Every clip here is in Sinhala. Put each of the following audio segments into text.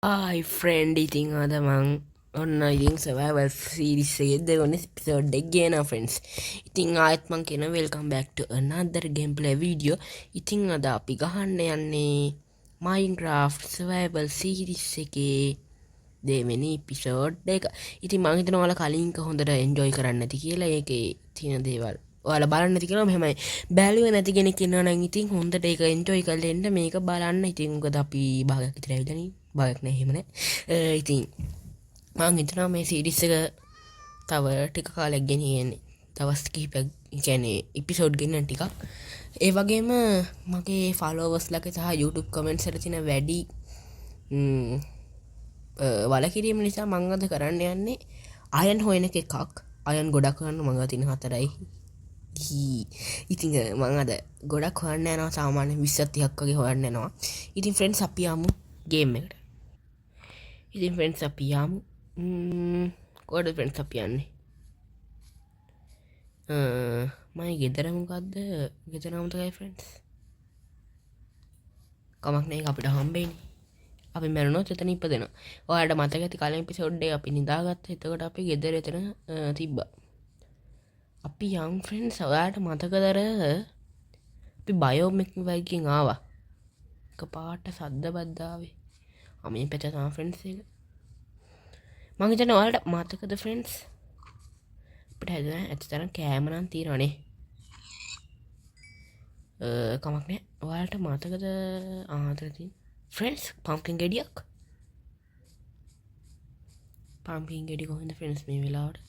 ආයි ෆ්‍රෙන්ඩ් ඉතිං අද මං ඔන්න ඉතින් සවල් සිරිස් එකෙද ඔන්න පිසෝඩ් එක ගේන ෆ්‍රෙන්ඩ්ස්. ඉතිං ආයත් මං කියන වෙල්කම් බැක් ටු another gameplay video. ඉතිං අද අපි ගහන්න යන්නේ Minecraft survival series එකේ දෙවෙනි එපිසෝඩ් එක. ඉතින් මං හිතනවා ඔයාලා කලින් හොඳට එන්ජොයි කරන්න ඇති කියලා. ඒකේ තියෙන දේවල් ඔයාලා බලන්න නැති කියලා මෙහෙමයි. බැලුවේ නැති කෙනෙක් ඉන්නවා නම් ඉතින් හොඳට ඒක එන්ජොයි කරලා එන්න මේක බලන්න. ඉතින් මොකද අපි භාගයක් විතර ඇවිල්ලා නේ. භාගයක් නෑ එහෙම නෑ. ඉතින් මං හිතනවා මේ සීරීස් එක තව ටික කාලයක් ගෙනියන්නේ. දවස් කිහිපයක් කියන්නේ එපිසෝඩ් ගෙනියන ටිකක්. ඒ වගේම මගේ ෆලෝවර්ස්ලාගේ සහ YouTube කමෙන්ට්ස් වල තියෙන වැඩි වලකිරීම නිසා මං අද කරන්න යන්නේ අයන් හොයන එකක්. අයන් ගොඩක් කරන්න මං අතින් 4යි. ඉතින් මං අද ගොඩක් හොයන්න යනවා. සාමාන්‍ය 20 30ක් වගේ හොයන්න යනවා. ඉතින් ෆ්‍රෙන්ඩ්ස් අපි යමු ගේම් එකට. ඉතින් ෆ්‍රෙන්ඩ්ස් අපි යමු. කොහොමද ෆ්‍රෙන්ඩ්ස් අපි යන්නේ? මම ගෙදර මොකද්ද? ගෙදර නමතකයි ෆ්‍රෙන්ඩ්ස්. කමක් නැහැ අපිට හම්බෙන්නේ. අපි මැරුණොත් එතන ඉපදෙනවා. ඔයාලට මතක ඇති කලින් එපිසෝඩ් එකේ අපි නිදාගත්තා. එතකොට අපි ගෙදර එතන තිබ්බා. අපි යම් ෆ්‍රෙන්ඩ්ස් ඔයාලට මතකද අර අපි බයෝම් එකකින් ආවා. එකපාරට සද්ද බද්ද ආවේ. මේ පැත්තේ තමයි ෆ්‍රෙන්ඩ්ස් එක. මං හිතන්නේ ඔයාලට මතකද ෆ්‍රෙන්ඩ්ස්? අපිට හැදෙන ඇත්තටම කෑම නම් තියෙනවනේ. කමක් නෑ. ඔයාලට මතකද ආතර තියෙන ෆ්‍රෙන්ඩ්ස් පම්කින් ගෙඩියක්? පම්කින් ගෙඩි කොහෙන්ද ෆ්‍රෙන්ඩ්ස් මේ වෙලාවට?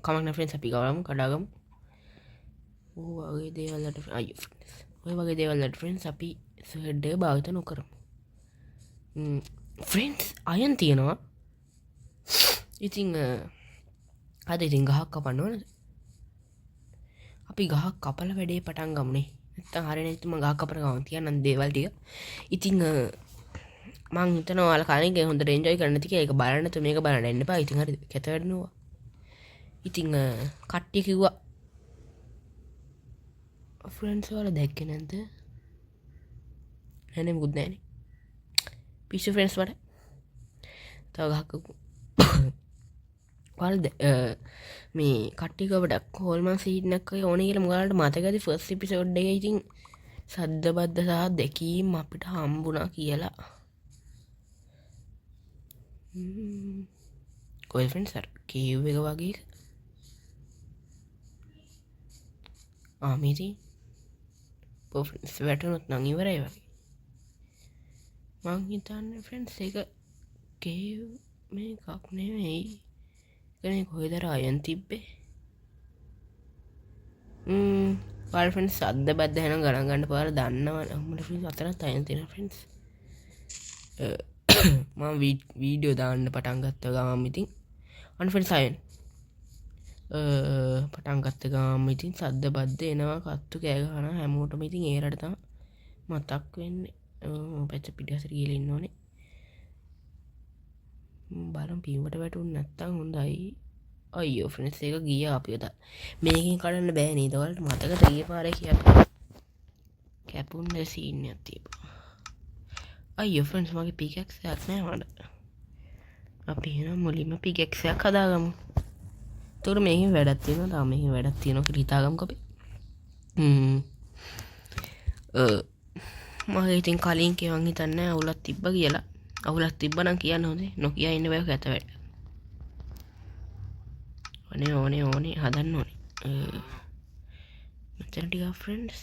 කමක් නෑ ෆ්‍රෙන්ඩ්ස් අපි ගවලමු කඩාගමු. වගේ දේවල්ලට අයියෝ ෆ්‍රෙන්ඩ්ස්. ඔය වගේ දේවල්ලට ෆ්‍රෙන්ඩ්ස් අපි සර්ඩ් එක භාවිත නොකරමු. ෆ්‍රෙන්ඩ්ස් අයන් තියෙනවා. ඉතින් අද ඉතින් ගහක් කපන්න ඕනද? අපි ගහක් කපලා වැඩේ පටන් ගමුනේ. නැත්තම් හරියන්නේ නැති මම ගහක් කපන ගමන් තියන්නම් දේවල් ටික. ඉතින් මං හිතනවා ඔයාලා කලින් ගේ හොඳට එන්ජොයි කරන්න නැති කියලා ඒක බලන්න තු මේක බලන්න එන්න එපා. ඉතින් හරිද? කැත වැඩනවා. ඉතින් කට්ටිය කිව්වා ෆ්‍රෙන්ඩ්ස් ඔයාලා දැක්කේ නැද්ද? නෑ මොකුත් නෑනේ. පිස්සු ෆ්‍රෙන්ඩ්ස් වල තව ගහක් වලද මේ කට්ටියක වඩක් හෝල්මන් සීඩ් එකක් වගේ ඕනේ කියලා මොකලට මතකද ෆස්ට් එපිසෝඩ් එකේ ඉතින් සද්ද බද්ද සහ දැකීම් අපිට හම්බුණා කියලා. කොයි ෆ්‍රෙන්ඩ්ස් අර කේව් එක වගේ මේදී ෆ්‍රෙන්ඩ්ස් වැටුනොත් නම් ඉවරයි වගේ. මං හිතන්නේ ෆ්‍රෙන්ඩ්ස් එක කේව් මේකක් නෙමෙයි. කනේ කොහෙද අයන් තිබ්බේ? ඔයාලා ෆ්‍රෙන්ඩ්ස් සද්ද බද්ද එහෙනම් ගණන් ගන්න පාර දන්නවනේ. අම්මලා ෆ්‍රෙන්ඩ්ස් අතනත් අයන් තියෙනවා ෆ්‍රෙන්ඩ්ස්. මම වීඩියෝ දාන්න පටන් ගත්ත ගමන් ඉතින් අන්න ෆ්‍රෙන්ඩ්ස් අයන් පටන් ගත්ත ගමන් ඉතින් සද්ද බද්ද එනවා කත්තු කෑ ගහනවා හැමෝටම. ඉතින් ඒ රට තමයි මතක් වෙන්නේ. පැත්ත පිටිහසට ගිහලා ඉන්න ඕනේ. බලමු පීවට වැටුනේ නැත්තම් හොඳයි. අයියෝ ෆ්‍රෙන්ඩ්ස් එක ගියා අපි උදා. මේකෙන් කඩන්න බෑ නේද? ඔයාලට මතකද ඊයේ පාරේ කියපු කැපුන්න සීන් එකක් තිබ්බා. අයියෝ ෆ්‍රෙන්ඩ්ස් මගේ පිකැක්ස් එකක් නෑ මට. අපි එහෙනම් මුලින්ම පිකැක්ස් එකක් හදාගමු. ඒතකොට මේකෙන් වැඩක් තියෙනවා. තාම මේකෙන් වැඩක් තියෙනවා කියලා හිතාගමුකෝ අපි. මම ඉතින් කලින් කියවන් හිතන්නේ අවුලක් තිබ්බ කියලා. අවුලක් තිබ්බනම් කියන්න හොඳේ. නොකිය ඉන්න බෑ කැත වැඩ. ඕනේ හදන්න ඕනේ. මෙතන ටික ෆ්‍රෙන්ඩ්ස්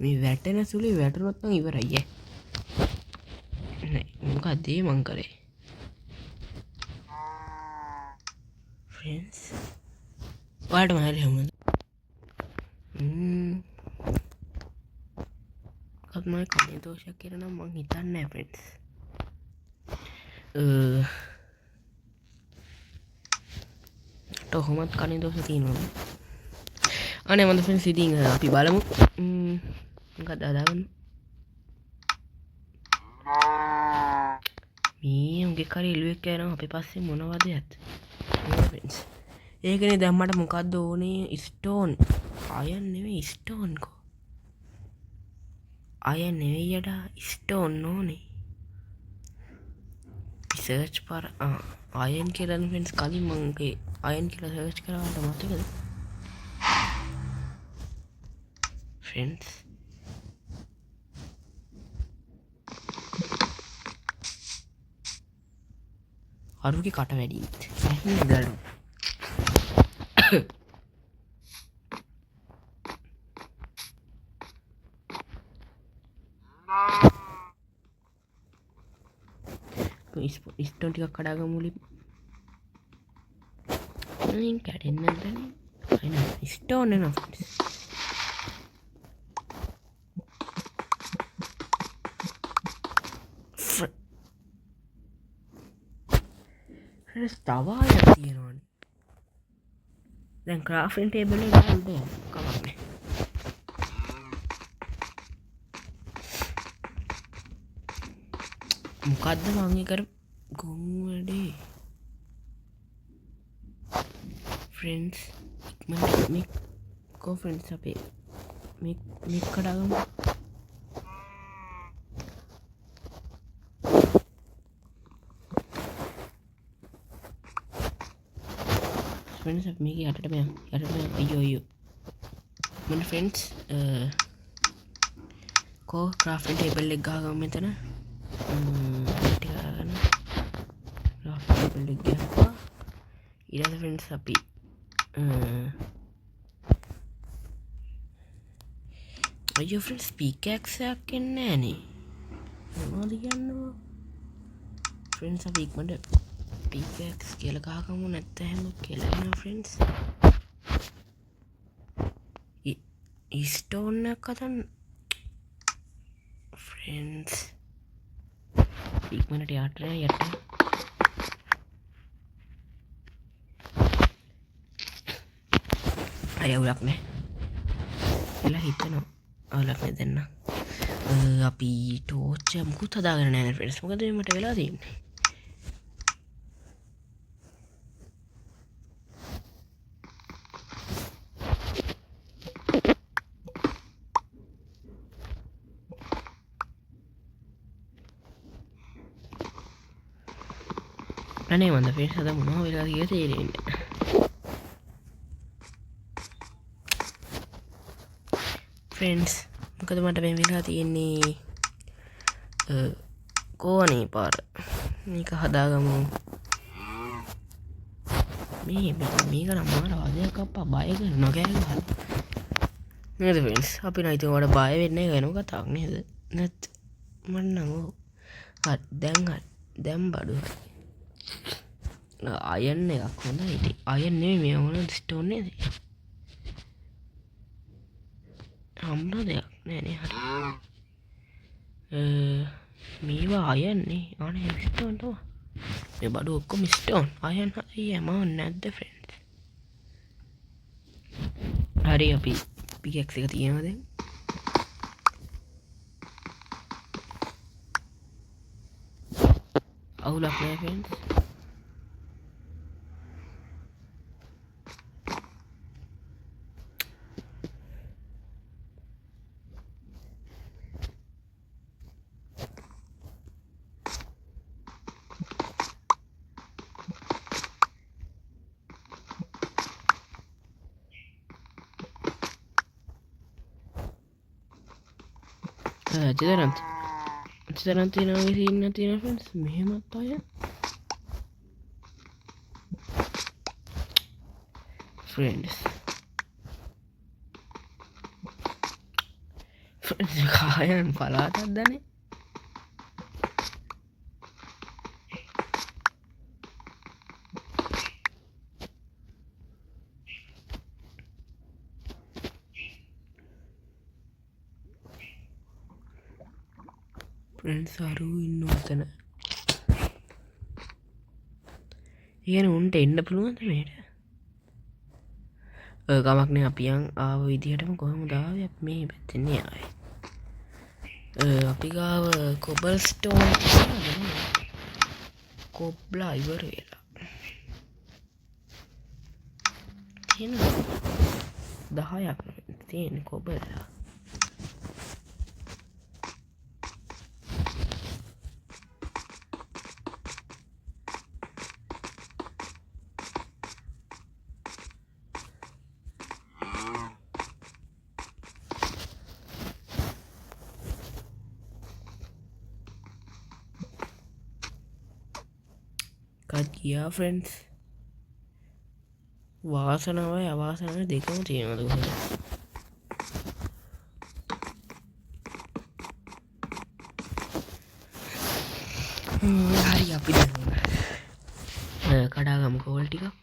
මේ වැටෙන සුළු වැටුනොත් නම් ඉවරයි ඈ. නෑ මොකද මං කරේ ෆ්‍රෙන්ඩ්ස් ඔයාලට මහරි හමුද? මම කනේ දෝෂයක් කියලා නම් මං හිතන්නේ නෑ ෆ්‍රෙන්ඩ්ස්. කොහොමත් කනේ දෝෂ තියෙනවා. අනේ මන්ද ෆ්‍රෙන්ඩ්ස් ඉතින් අපි බලමු. මොකක්ද හදාගන්න? මේ උගේ කරේ එළුවෙක් යනවා අපේ පස්සේ මොනවද යත්? ෆ්‍රෙන්ඩ්ස් ඒකනේ දැන් මට මොකද්ද ඕනේ ස්ටෝන් අයන් නෙවෙයි ස්ටෝන් කෝ අයන් නෙවෙයි යඩා ස්ටෝන් ඕනේ සර්ච් පාර අයන් කියලා ෆ්‍රෙන්ඩ්ස් කලින් මගේ අයන් කියලා සර්ච් කරාට මතකද ෆ්‍රෙන්ඩ්ස් අරුගේ කට වැඩි ගලු ස්ටෝන් ටිකක් කඩාගමු මුලින් කැඩෙන්නේ නැද්දනේ අයින ස්ටෝන් එනවා ෆ්‍රෙන්ඩ්ස් තව අයක් තියෙනවනේ දැන් ක්‍රාෆ්ටින් ටේබල් එක ගන්න කමක් නැහැ මොකද්ද මං කර ගොන් වැඩේ ෆ්‍රෙන්ඩ්ස් මේ කෝ ෆ්‍රෙන්ඩ්ස් අපේ මේ කඩාගමු ෆ්‍රෙන්ඩ්ස් අපි මේක යටට බෑම් අයියෝ මම ෆ්‍රෙන්ඩ්ස් කෝ ක්‍රාෆ්ටින් ටේබල් එක ගහගමු මෙතන ටික අරගෙන ක්‍රාෆ්ටින් ටේබල් එක ගහපුවා ඊළඟ ෆ්‍රෙන්ඩ්ස් අපි අයියෝ ෆ්‍රෙන්ඩ්ස් පිකැක්ස් එකක් එන්නේ නෑනේ මොනවද කියන්නවා ෆ්‍රෙන්ඩ්ස් අපි ඉක්මනට පිකැක්ස් කියලා ගහගමු නැත්නම් එහෙම කියලා එනවා ෆ්‍රෙන්ඩ්ස් ස්ටෝන් එකක් අතන් ෆ්‍රෙන්ඩ්ස් ඉක්මනට යට අයවුලක් නෑ එලා හිතනවා අවුලක් නෑ දෙන්න අපි ටෝච් මුකුත් හදාගෙන නෑ ෆ්‍රෙන්ඩ්ස් මොකද මට වෙලා තියෙන්නේ අනේ මන්ද ෆ්‍රෙන්ඩ්ස් අද මොනවා වෙලා කියලා තේරෙන්නේ ෆ්‍රෙන්ඩ්ස් මොකද මට මේ වෙලා තියෙන්නේ කෝනේ පාර මේක හදාගමු මේක නම් මාර වදයක් අප්පා බය කරනවා කෑ ගහලා නේද ෆ්‍රෙන්ඩ්ස් අපි නම් ඉතින් ඔයාලට බය වෙන්නේ නැහැ වෙනම කතාවක් නේද නැත් මම නම් හරි දැන් බඩු අයන් එකක් හොඳයි ඉතින් අයන් නෙමෙයි මේ මොනවද ස්ටෝන් නේද හම්බුන දෙයක් නෑ නේ හරි මේවා අයන්නේ අනේ ස්ටෝන් තමයි මේ බඩු ඔක්කොම ස්ටෝන් අයන් හරියම නැද්ද ෆ්‍රෙන්ඩ්ස් හරි අපි පිකැක්ස් එක තියෙනවා දැන් අවුලක් නෑ ෆ්‍රෙන්ඩ්ස් අච්චරන් තියෙනවා වගේ සීන් තියෙනවා ෆ්‍රෙන්ඩ්ස් මෙහෙමත් අය ෆ්‍රෙන්ඩ්ස් කායන් පලාතක් දනේ ෆ්‍රෙන්ඩ්ස් අරු ඉන්නවා එතන ඉගෙන උන්ට එන්න පුළුවන්ද මේට ගමක් නෑ අපි යන් ආව විදිහටම කොහොමද ආවේ අපි මේ පැත්තෙන් ආවේ අපි ගාව කොබල් ස්ටෝන් කොබ්ලා ඉවර වෙලා තියෙනවා 10ක් තියෙන කොබලා ගියා ෆ්‍රෙන්ඩ්ස් වාසනාවයි අවාසනාවයි දෙකම තියෙනවද කොහෙද හරි අපි දැන් කඩාගමු කෝල් ටිකක්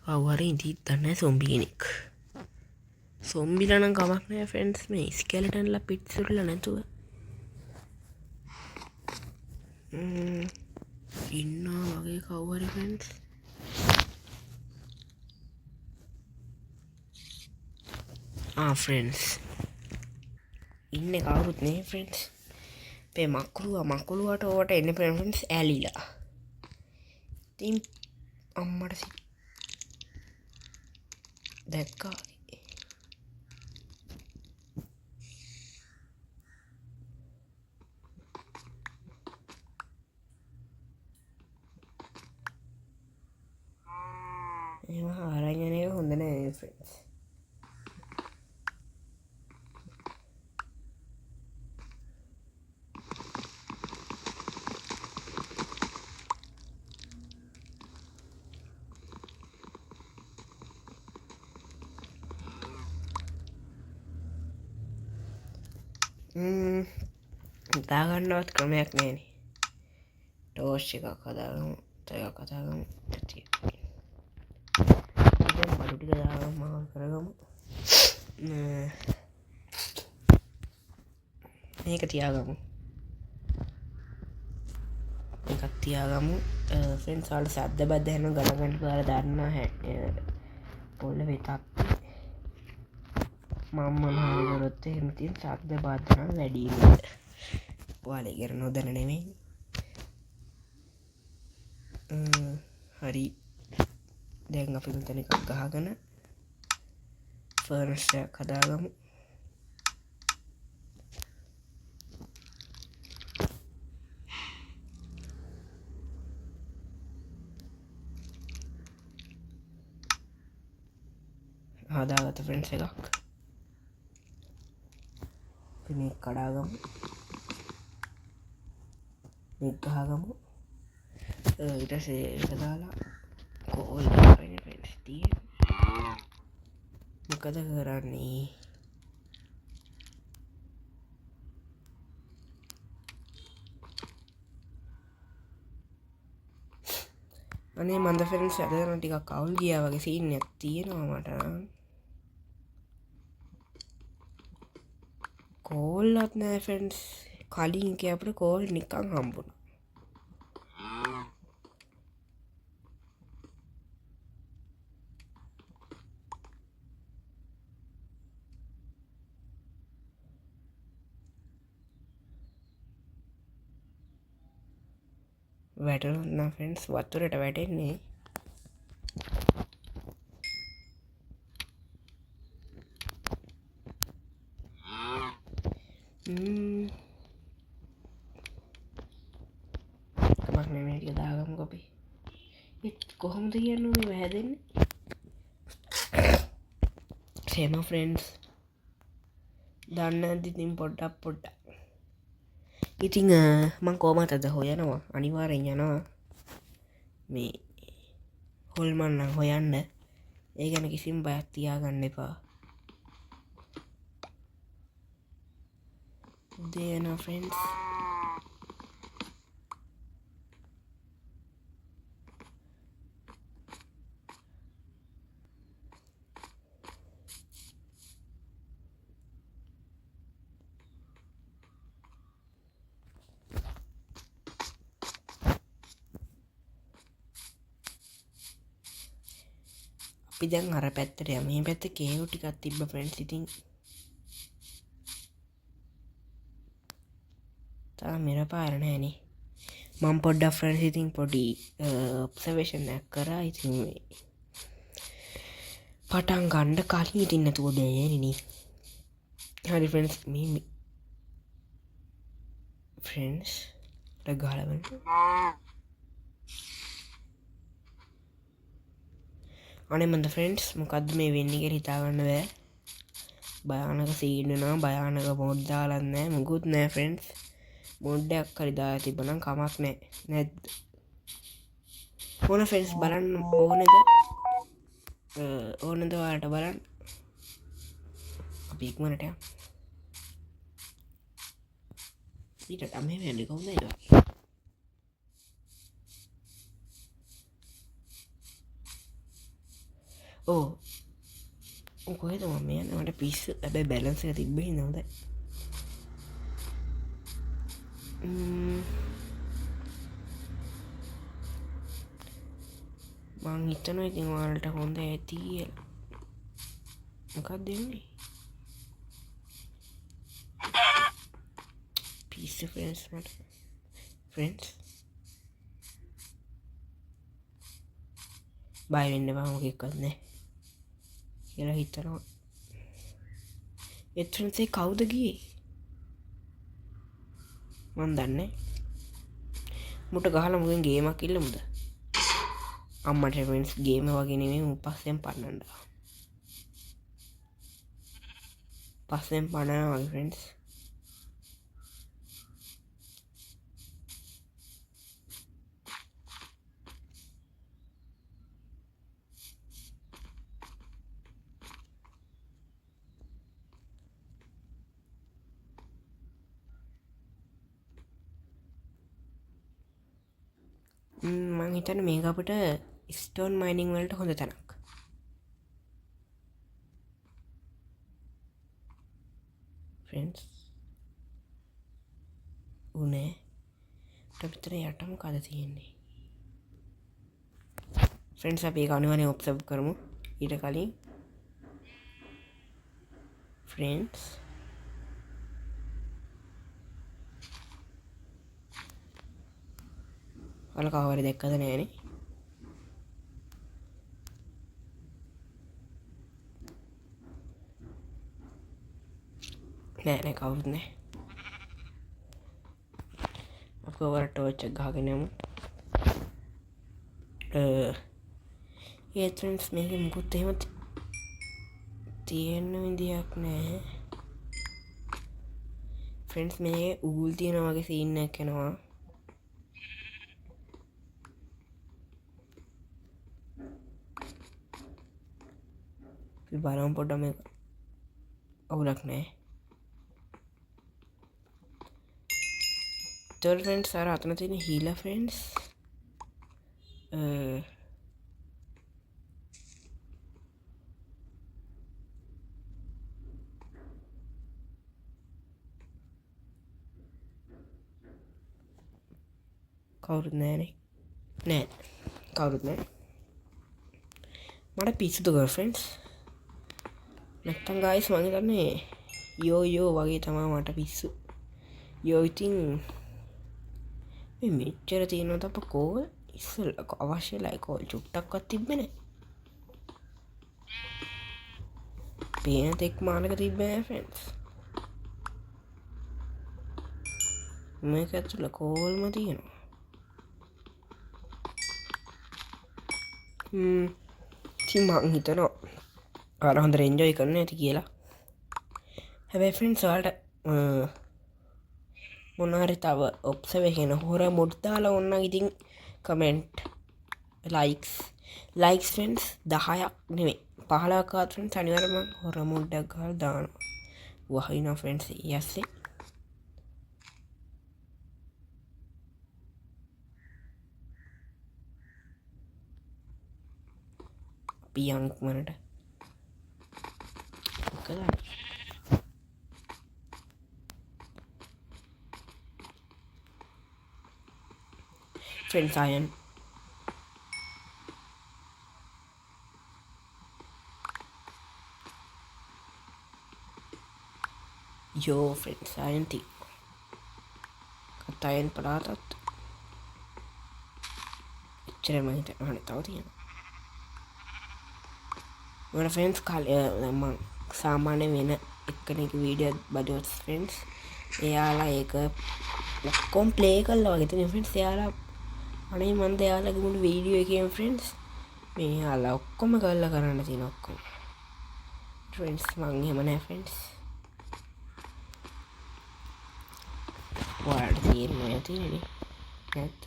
අවර ඉදී දන්න සොම්බි කෙනෙක් සොම්බිලනම් කමක් නෑ ෆ්‍රෙන්ඩ්ස් මේ ස්කෙලටන්ලා පිට්සුරල නැතුව ඉන්නවා වගේ කව්හරි ෆ්‍රෙන්ඩ්ස් ෆ්‍රෙන්ඩ්ස් ඉන්න කවුරුත් නේ ෆ්‍රෙන්ඩ්ස් පේ මකුළුවට ඕට එන්න ප්‍රෙන්ෆන්ස් ඇලිලා තින් අම්මට සි දැක්කා එම ආරංජනය හොඳ නෑ ෆ්‍රෙන්ඩ්ස් හිතාගන්නවත් ක්‍රමයක් නෑන ටෝෂ් එකක් කදාගමු තයක් කතාගමු ඇති බඩුටික දාගම් මහ කරගමු මේක තියාගමු එකත් තියාගමු ෆෙන්සාල්ට සද්ද බද්ධ හැන ගණගට කාර දන්න හැ පොල්ල වෙතක් මම්මනහරොත්ත එමතින් සක්ද බාධන වැඩීමට වාලෙකර නොදැන නෙමේ හරි දැන් අපි මෙතන එකක් ගහගන ෆර්නස්ටයක් හදාගමු හදාගත ෆ්‍රෙන්ඩ්ස් එකක් මේ කඩාගමු ගහගමු ඉටසේ දාලා කෝල් ෆෙන්ස්තිය මොකද කරන්නේ අනේ මන්ද ෆෙන්ස් ඇදන ටික කවුල් ගියා වගේ සීන් තියෙනවා මට කෝල්ලත් නෑ ෆෙන්ඩ්ස් කලින් අපට කෝල් නිකං හම්බුණ වැටන ෆෙන්ඩ්ස් වත්තුරට වැටෙන්නේ තමක් නෙමට දාගම කොපි කොහොමද කියන්න මේ වැහැදෙන්න සේම ෆ්‍රෙන්ඩ්ස් දන්න ඇතිතින් පොඩ්ඩක් ඉතිං මං කෝමත් අද හොයනවා අනිවාරෙන් යනවා මේ හොල්මන්නම් හොයන්න ඒ ගැන කිසිම් බයක් තියාගන්න එපා දේන ෆ්‍රෙන්ඩ්ස් අපි දැන් අර පැත්තට යම මේ පැත්ත කේව් ටිකක් තිබ්බ ෆ්‍රෙන්ඩ්ස් ඉතින් තාම මෙර පාර නෑනේ. මම පොඩ්ඩක් ෆ්‍රෙන්ඩ්ස් ඉතින් පොඩි ඔබ්සර්වේෂන් එකක් කරා. ඉතින් පටන් ගන්න කලින් ඉතින් නැතුව බෑනේ. හරි ෆ්‍රෙන්ඩ්ස් මේ ෆ්‍රෙන්ඩ්ස් ගහලා බලන්න. අනේ මන්ද ෆ්‍රෙන්ඩ්ස් මොකද්ද මේ වෙන්නේ කියලා හිතා ගන්න බෑ. භයානක සීන් වෙනවා. භයානක මොඩ් දාලා නැහැ. මොකුත් නැහැ ෆ්‍රෙන්ඩ්ස්. මොඩ් එකක් හරි දාලා තිබ්බනම් කමක් නැහැ. නැද්ද? ඕන ෆ්‍රෙන්ඩ්ස් බලන්න ඕනේද? ඕනද ඔයාලට බලන්න? අපි ඉක්මනට යමු. ඊට තමයි වෙන්නේ කොහොමද ඒක? ඕ කොහෙද මම යන්නේ? මට පිස්සු. හැබැයි බැලන්ස් එක තිබ්බේ නේද? හොඳයි. මං හිතනවා ඉතින් ඔයාලට හොඳ ඇති කියලා. මොකක්ද දෙන්නේ? පිස්සු ෆ්‍රෙන්ඩ්ස් මට. ෆ්‍රෙන්ඩ්ස් බය වෙන්න එපා මොකෙක්වත් නැහැ කියලා හිතනවා. ෆ්‍රෙන්ඩ්ස් ඒ කවුද ගියේ? මන් දන්නේ. මුට ගහලා මුගෙන් ගේමක් ඉල්ලමුද? අම්මට ෆ්‍රෙන්ඩ්ස් ගේම වගේ නෙමෙයි පස්සෙන් පන්නන්න. පස්සෙන් පන්නනවා වගේ ෆ්‍රෙන්ඩ්ස්. මං හිතන්නේ මේක අපිට ස්ටෝන් මයිනින් වලට හොඳ තැනක්. ෆ්‍රෙන්ඩ්ස් උනේ අපිට යට මොකද තියෙන්නේ? ෆ්‍රෙන්ඩ්ස් අපි ඒක අනිවාර්යෙන් ඔබ්සර්ව් කරමු ඊට කලින්. ෆ්‍රෙන්ඩ්ස් ඔයාලා කවුරුහරි දැක්කද නෑනේ? නෑ කවුරුත් නෑ. අපි ඔයාලට ටෝච් එක ගහගෙන යමු. ෆ්‍රෙන්ඩ්ස් මේකේ මුකුත් එහෙම තියෙන්න විදියක් නෑ. ෆ්‍රෙන්ඩ්ස් මේකේ ඌල් තියෙන වගේ සීන් එකක් එනවා. අපි බලමු පොඩ්ඩක් මේක. අවුලක් නෑ. තොල් ෆ්‍රෙන්ඩ්ස් අර අතන තියෙන හීලා ෆ්‍රෙන්ඩ්ස් කවුරුත් නෑනේ. නෑ කවුරුත් නෑ. මට පිස්සුද ගර්ල්ෆ්‍රෙන්ඩ්ස්? නැත්තම් ගායිස් මං හිතන්නේ යෝ වගේ තමයි මට පිස්සු. යෝ ඉතින් මේ මෙච්චර තියෙනවද අප කෝල් ඉස්සෙල්ල අවශ්‍යලා කෝල් චුට්ටක්වත් තිබ්බේ නෑ. පේන තෙක් මානක තිබ්බේ නෑ ෆ්‍රෙන්ඩ්ස්. මේක ඇතුළේ කෝල්ම තියෙනවා. ඉතින් මං හිතනවා ඔයාලා හොඳට එන්ජොයි කරන්න ඇති කියලා. හැබැයි ෆ්‍රෙන්ඩ්ස් ඔයාලට මොනවාරි තව ඔබ්සර්වේෂන් හොර මොඩ් දාලා ඕන නම් ඉතින් කමෙන්ට් ලයික්ස් ෆ්‍රෙන්ඩ්ස් 10ක් නෙමෙයි 15ක් ආවත් ෆ්‍රෙන්ඩ්ස් අනිවාර්යයෙන්ම හොර මොඩ් එකක් ගහලා දානවා. වහිනා ෆ්‍රෙන්ඩ්ස් යස්සේ. පියන්ක් මනට කළා. Friends iron. Yo friends iron tea. අයන් පලාතත් එච්චර මහිත අනේ තව තියෙනවා මට ෆ්‍රෙන්ඩ්ස් මම සාමාන්‍ය වෙන එක්කෙනෙක් වීඩියෝ බඩුවස් ෆ්‍රෙන්ඩ්ස් එයාලා ඒක ඔක්කොම ප්ලේ කරලා වගේ තියෙනවා ෆ්‍රෙන්ඩ්ස් එයාලා අනේ මන්ද එයාලගේ මුළු වීඩියෝ එකේම ෆ්‍රෙන්ඩ්ස් මේ එයාලා ඔක්කොම කරලා කරන්න තියෙන ඔක්කොම ෆ්‍රෙන්ඩ්ස් මං එහෙම නෑ ෆ්‍රෙන්ඩ්ස් ඔයාලට තේරෙන්නේ නැතිනේ නැත්ද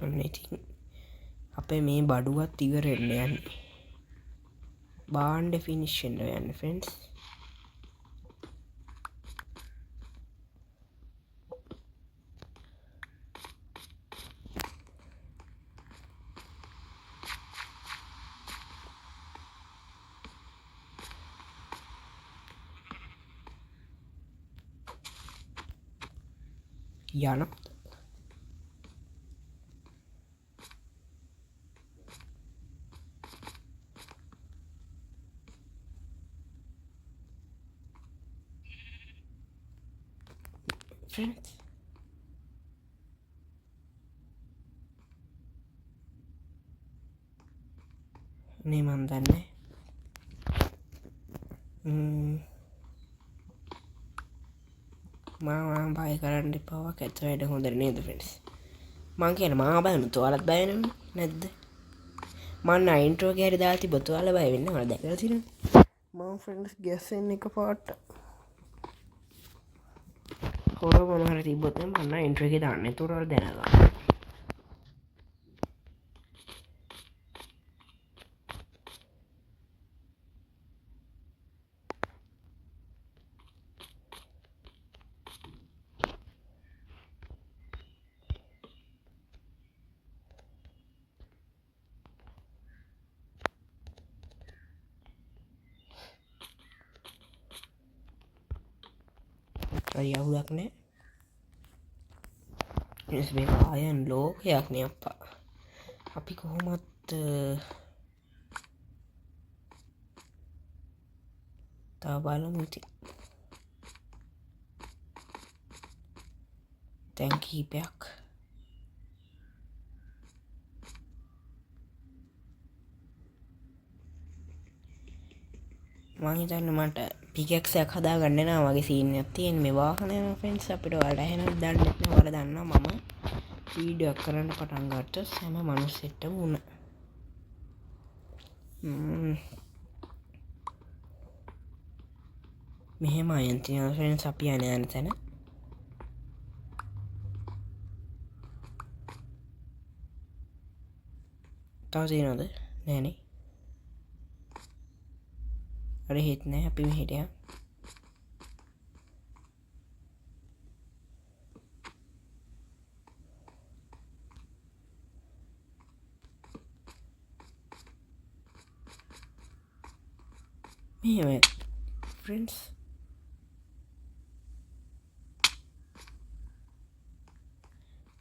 අන්න ඉතින් අපේ මේ බඩුවත් ඉවරෙන්න යන්නේ බාණ්ඩ ෆිනිෂ් වෙන්න යන්නේ ෆ්‍රෙන්ඩ්ස් යනවා friends නේ මන් දන්නේ මම බය කරන්න එපා කැත වැඩ හොඳ නේද ෆ්‍රෙන්ඩ්ස් මං කියන මම බයනුත් ඔයාලත් බය වෙනවද නැද්ද මම ඉන්ට්‍රෝ එක හරි දාලා තිබ්බත් ඔයාලා බය වෙන්නේ නැහැ ඔයාලා දැකලා තියෙනවද මම ෆ්‍රෙන්ඩ්ස් ගැස්සෙන් එක පාට හොර මොන හරි තිබ්බොත් මම ඉන්ට්‍රෝ එකේ දාන්නේ ඒතකොට ඔයාලා දැනගන්න හරි අවුලක් නෑ එස් මේක අයන් ලෝකයක් නේ අප්පා අපි කොහොමත් තව බලමු ඉතින් දැන් කීපයක් මං හිතන්නේ මට පිකැක්ස් එකක් හදාගන්න නා වගේ සීන් එකක් තියෙන මේ වාහනේ නෝ ෆ්‍රෙන්ඩ්ස් අපිට ඔයාලා එහෙනම් දන්නේ නැහැ ඔයාලා දන්නවා මම වීඩියෝ කරන්න පටන් ගත්තොත් හැම මිනිස්සෙක්ටම වුණ මෙහෙම අයන් තියෙනවා ෆ්‍රෙන්ඩ්ස් අපි යන්නේ යන තැන තව තියෙනවද නෑනේ අර හිට නෑ අපි මෙහෙට යමු මෙහෙම ෆ්‍රෙන්ඩ්ස්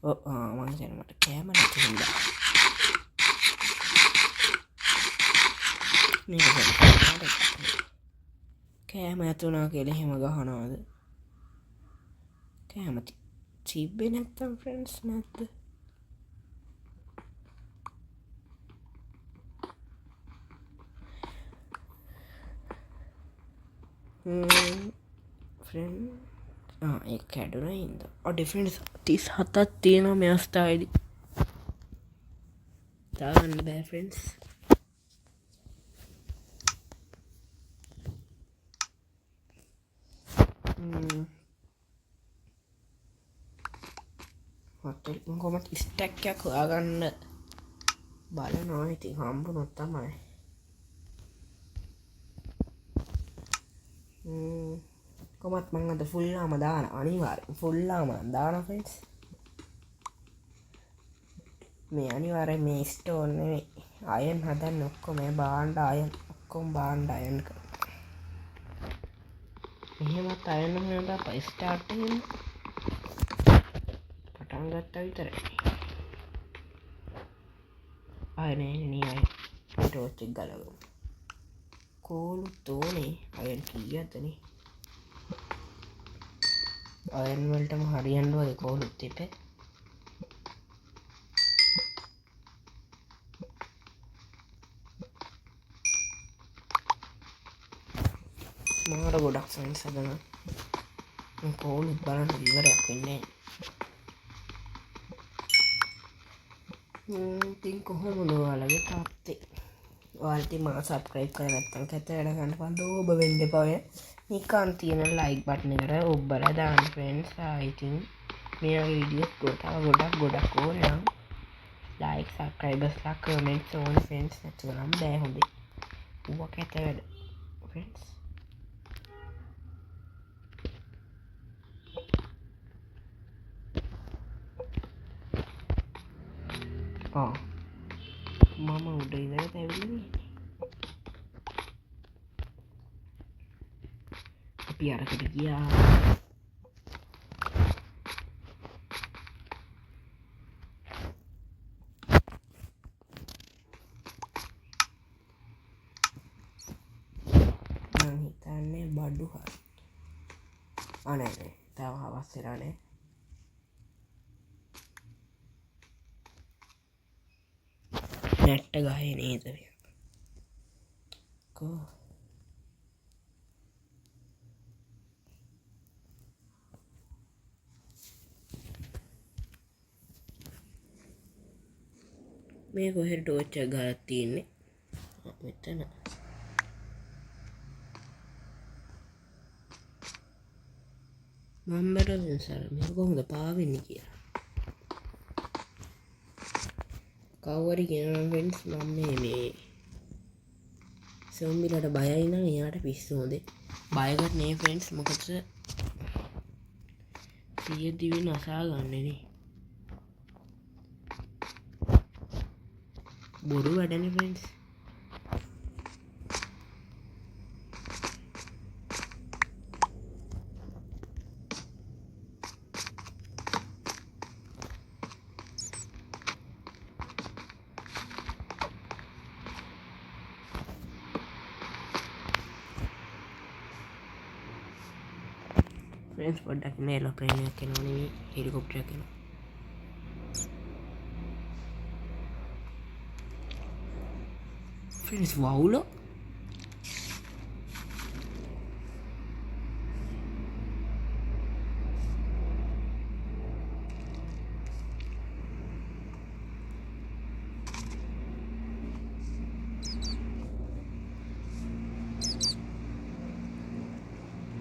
මං හිතන්නේ මට කෑම නැති හින්දා කෑම ඇතුනා කියලා එහෙම ගහනවාද කෑම තිබ්බේ නැත්තම් ෆ්‍රෙන්ඩ්ස් නැද්ද ෆ්‍රෙන්ඩ් ඒක කැඩුනා හින්දා අඩේ ෆ්‍රෙන්ඩ්ස් 37ක් තියෙනවා මේ අවස්ථාවේදී දාන්න බෑ ෆ්‍රෙන්ඩ්ස් කොමත් ස්ටැක් එකක් හොයාගන්න බලනවා ඉතින් හම්බුනොත් තමයි කොමත් මං අද ෆුල්ලාම දාන අනිවාර්යෙන් ෆුල්ලාම දාන ෆ්‍රෙන්ඩ්ස් මේ අනිවාර්යෙන් මේ ස්ටෝන් නෙවෙයි අයන් හදන්න ඔක්කොම මේ බාණ්ඩ අයන් ඔක්කොම බාණ්ඩ අයන් එහෙමත් අයන් නම් නේද ස්ටාර්ට් එකෙන් පටන් ගත්තා විතරයි අයනනී අය ටෝච්චෙක් ගලගමු කෝලු තෝනේ අයන් කීයතන අයන්වලටම හරියන්ුවද කෝලුත් එප මාර ගොඩක් සන් සදන කෝලුත් බලන්න ඉවරයක් වෙන්නේ තින් කොහොමුණ වාලගේ තාත්තේ වාල්ති මා සබ්ක්‍රයිබ් කර නැත්තන් ඇත වැඩගන්න පන්ද ඔබ වෙන්ඩ පවය නිකාන් තියෙන ලයික් බට්න කර ඔබ්බල දාන් ෆෙන්න්ස් ආයිතින් මේ විඩියස් ගොතාව ගොඩක් ඕනම් ලයික් සක්‍රයිබස් ලා කමෙන්ට් ඕන ෆෙන්ස් නැතුනම් බෑහොඳේ ුවක් ඇත වැඩ ෆෙන්ස් මම උඩ ඉදර තැවිලි අපි අරකට ගියා හිතන්නේ බඩ්ඩු හරි අනෑ තව හවස්සරනේ නැට්ට ගහය නේදරය කෝ මේ කොහෙට ටෝච්ච ගලත් තියන්නේ මෙතන මම්බට සර මේ කොහොඳ පාවෙන්න කියලා කව්වරි ගෙනවෙන්ස් මම මේ සොම්බිලට බයයින එයාට පිස්සෝදේ බයකට නේ ෆෙන්න්ස් මොකද සිය දිවි නසා ගන්නනේ බොරු වැඩන ෆෙන්ස් ෆ්‍රෙන්ස් පොඩ්ඩක් මේ ලොප්‍රේණයක් කෙනවනේ හෙලිකොප්ටරයක් කෙනවා ෆ්‍රෙන්ස් වවුලෝ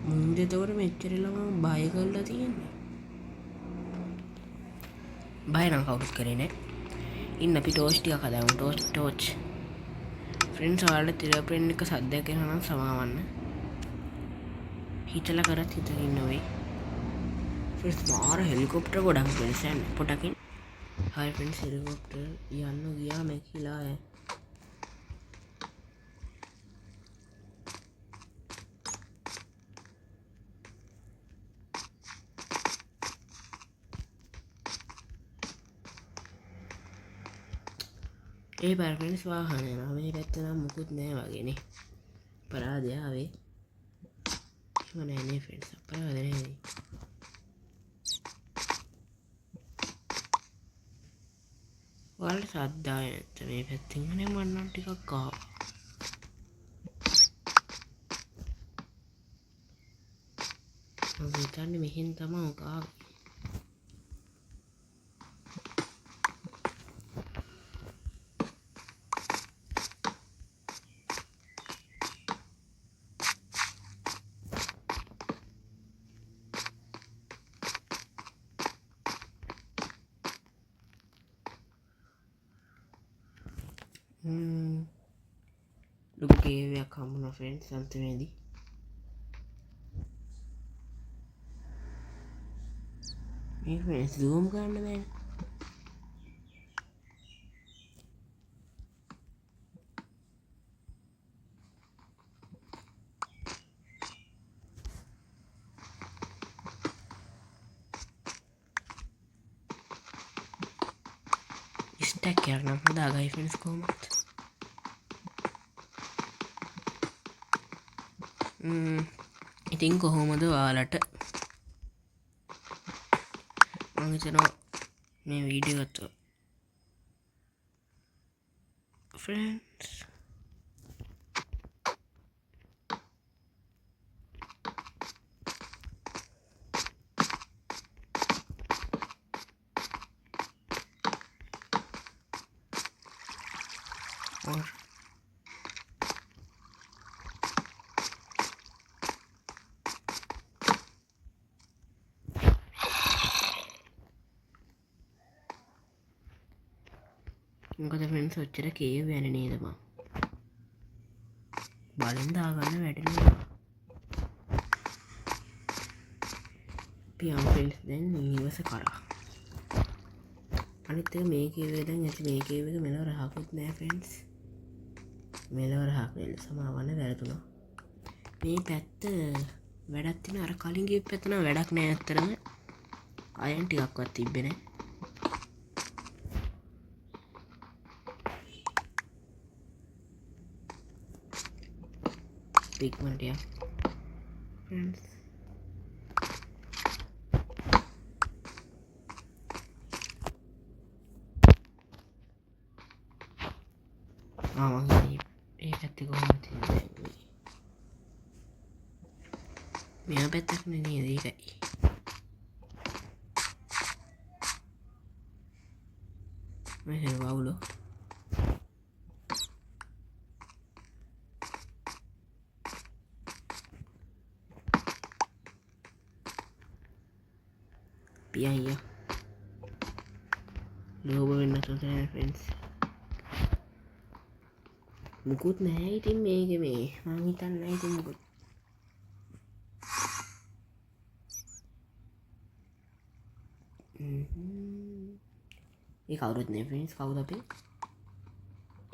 මුන්දෙතවට මෙච්චරලම බය කරලා තියෙන්නේ බයනම් කවුරුත් කරේ නෑ ඉන්න අපි ටෝච් ටිකක් හදාමු ටෝච් ෆ්‍රෙන්ඩ්ස් ඔයාලට තිරප්‍රෙන්ඩ් එක සද්දයක් එනවා නම් සමාවන්න හිතලා කරත් හිතකින් නොවේ ෆ්‍රෙන්ඩ්ස් මාර හෙලිකොප්ටර් ගොඩක් ෆ්‍රෙන්ඩ්ස් යන්න පොටකින් හයි ෆ්‍රෙන්ඩ්ස් හෙලිකොප්ටර් යන්න ගියා මැකිලා ඒ පර්ෆෙන්ස් වාහනය මේ පැත්තනම් මුකුත් නෑ වගේනේ පරාදයාවේ නෑනේ ෆෙන්ස් අපරාදනදී වල සද්දාය නැත මේ පැත්තිංගන මන්නම් ටිකක් කාව හිතන්න මෙහින් තම කාව ලොකේවයක් හම්බුන ෆ්‍රෙන්ඩ්ස් අන්තිමේදී මේ ෆ්‍රෙන්ඩ්ස් zoom කරන්න බෑනේ ඇටැක් කරනම් හදාගයි ෆ්‍රෙන්ඩ්ස් කොහොමත් ඉතින් කොහොමද ඔයාලට මං හිතනවා මේ වීඩියෝ එක ෆ්‍රෙන්ඩ්ස් or මොකද ෆ්‍රෙන්ඩ්ස් ඔච්චර කියව යන්නේ නේද මං බලෙන් දාගන්න වැටෙනවා පියම් ෆ්‍රෙන්ඩ්ස් දැන් නිවස කරා අනිත් එක මේ කීවේ දැන් ඇති මේ කීව එක මෙලව රහකුත් නෑ ෆ්‍රෙන්ඩ්ස් මෙලව රහක් නෙල සමාවන්න වැරදුනා මේ පැත්ත වැඩක් තියෙන අර කලින් ගිය පැත්ත නම් වැඩක් නෑ ඇත්තරම අයන් ටිකක්වත් තිබ්බේ නෑ pigment ya friends ඒ පැත්තේ කොහොමද තියෙන්නේ මෙයා පැත්තක් නේ නේද ඒකයි මෙහෙම වවුලෝ පියයිය ලෝබ වෙන්න තුතේ ෆ්‍රෙන්ඩ්ස් මුකුත් නැහැ ඉතින් මේක මේ මං හිතන්නේ ඉතින් මුකුත් ඒ කවුරුත් නේ ෆ්‍රෙන්ඩ්ස් කවුද අපේ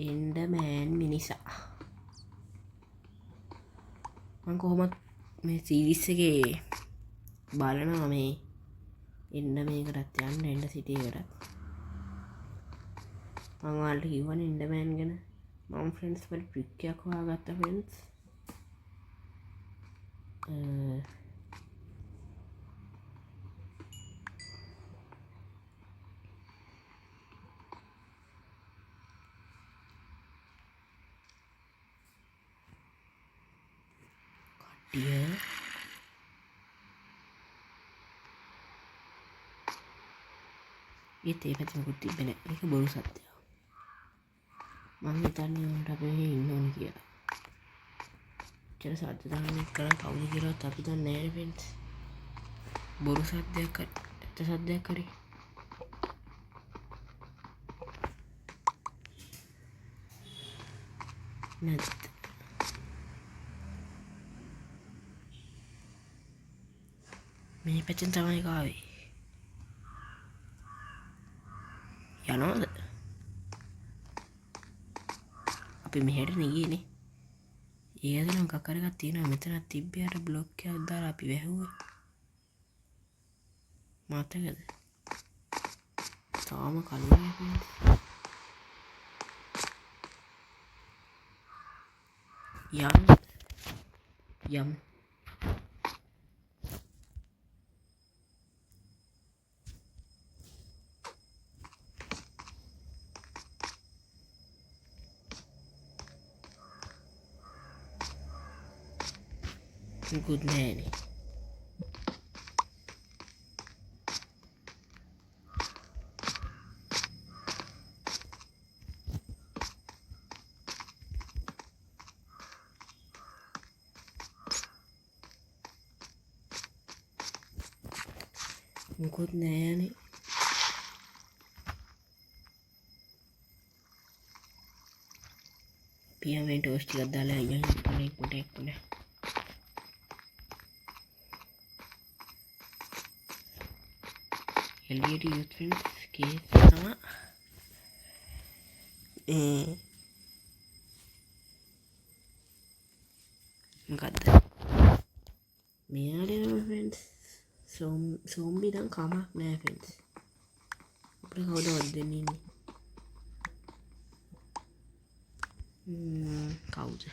එන්ඩර්මෑන් මිනිසා මං කොහොමත් මේ සීරීස් එකේ බලනවා මේ එන්න මේකටත් යන්න එන්න සිටියකට මං ඔයාලට කිව්වනේ එන්ඩර්මෑන් ගැන මම ෆ්‍රෙන්ඩ්ස් වල ට්‍රික් එකක් හොයාගත්තා ෆ්‍රෙන්ඩ්ස් කට්ටිය ඒත් ඒ පැත්තේ මොකුත් තිබ්බේ නෑ ඒක බොරු සත්‍යයක් මං හිතන්නේ උන්ට අපි මෙහෙ ඉන්න ඕනේ කියලා චර සත්‍ය දාන්න කරා කවුද කියලාත් අපි දන්නේ නෑ ෆ්‍රෙන්ඩ්ස් බොරු සත්‍යයක් ඇත්ත සත්‍යයක් හරි නැත් මේ පැත්තෙන් තමයි කාවේ යනවාද අපි මෙහෙට නෙගියනේ ඒකද නම් කකර එකක් තියෙනවා මෙතනක් තිබ්බේ අර බ්ලොක් එකක් දාලා අපි වැහුවා මතකද තාම කලින් යම් good nanny good nanny පියාමෙන් ටෝස්ට් ටිකක් දාලා අයියන් පුනේ එලියට යුත් ෆ්‍රෙන්ඩ්ස් කේස් තමයි මොකද්ද මෙයාට නම ෆ්‍රෙන්ඩ්ස් සෝම්බි නම් කමක් නෑ ෆ්‍රෙන්ඩ්ස් අපිට කවුද වද දෙන්නේ ඉන්නේ කවුද?